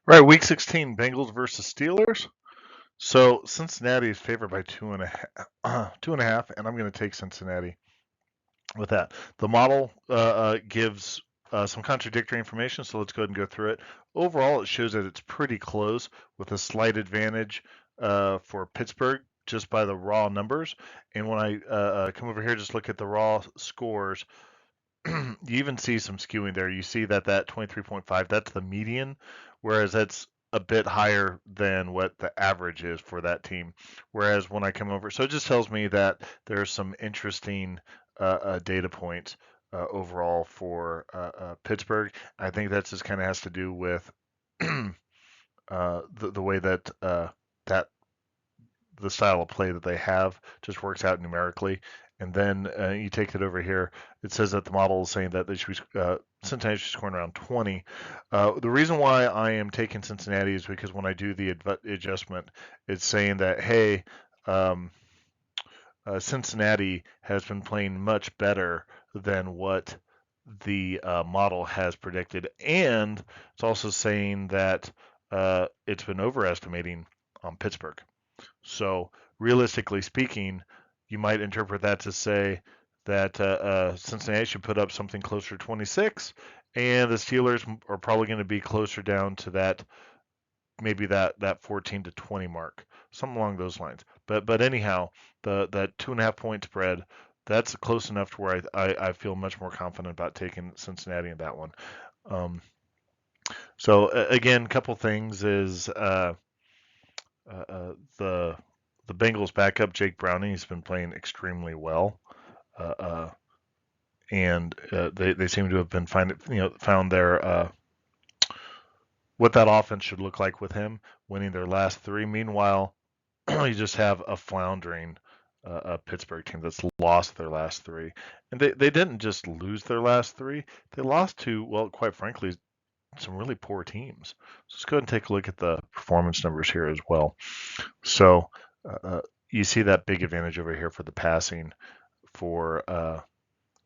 Right, week 16, Bengals versus Steelers. So Cincinnati is favored by 2.5, 2.5, and I'm going to take Cincinnati with that. The model gives some contradictory information, so let's go ahead and go through it. Overall, it shows that it's pretty close with a slight advantage for Pittsburgh just by the raw numbers. And when I come over here, just look at the raw scores. You even see some skewing there. You see that 23.5, that's the median, whereas that's a bit higher than what the average is for that team. Whereas when I come over, so it just tells me that there's some interesting data points overall for Pittsburgh. I think that just kind of has to do with the way that that the style of play that they have just works out numerically. And then you take it over here. It says that the model is saying that they should be Cincinnati should score around 20. The reason why I am taking Cincinnati is because when I do the adjustment, it's saying that hey, um, Cincinnati has been playing much better than what the model has predicted, and it's also saying that it's been overestimating on Pittsburgh. So realistically speaking, you might interpret that to say that Cincinnati should put up something closer to 26, and the Steelers are probably going to be closer down to that maybe that 14 to 20 mark, something along those lines. But anyhow, that 2.5 point spread, that's close enough to where I feel much more confident about taking Cincinnati in that one. Um, so again, a couple things is the Bengals backup Jake Browning. He's been playing extremely well, uh, uh, and they seem to have been found their what that offense should look like with him winning their last three. Meanwhile, you just have a floundering Pittsburgh team that's lost their last three, and they didn't just lose their last three; they lost to, well, quite frankly, some really poor teams. So let's go ahead and take a look at the performance numbers here as well. So you see that big advantage over here for the passing for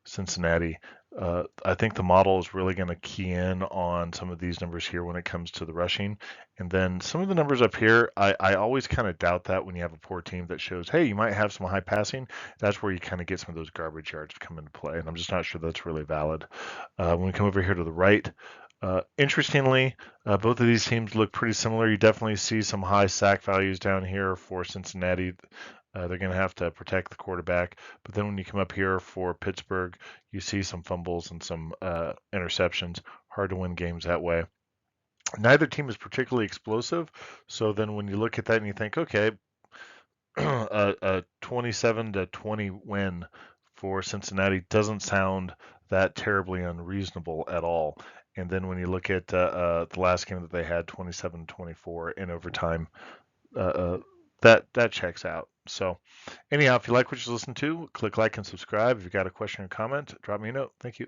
Cincinnati. I think the model is really going to key in on some of these numbers here when it comes to the rushing. And then some of the numbers up here, I always kind of doubt that when you have a poor team that shows, hey, you might have some high passing. That's where you kind of get some of those garbage yards come into play. And I'm just not sure that's really valid. When we come over here to the right, interestingly, both of these teams look pretty similar. You definitely see some high sack values down here for Cincinnati. They're going to have to protect the quarterback. But then when you come up here for Pittsburgh, you see some fumbles and some interceptions. Hard to win games that way. Neither team is particularly explosive. So then when you look at that and you think, okay, a 27 to 20 win for Cincinnati doesn't sound that terribly unreasonable at all. And then when you look at the last game that they had, 27-24 in overtime, that checks out. So anyhow, if you like what you listen to, click like and subscribe. If you got a question or comment, drop me a note. Thank you.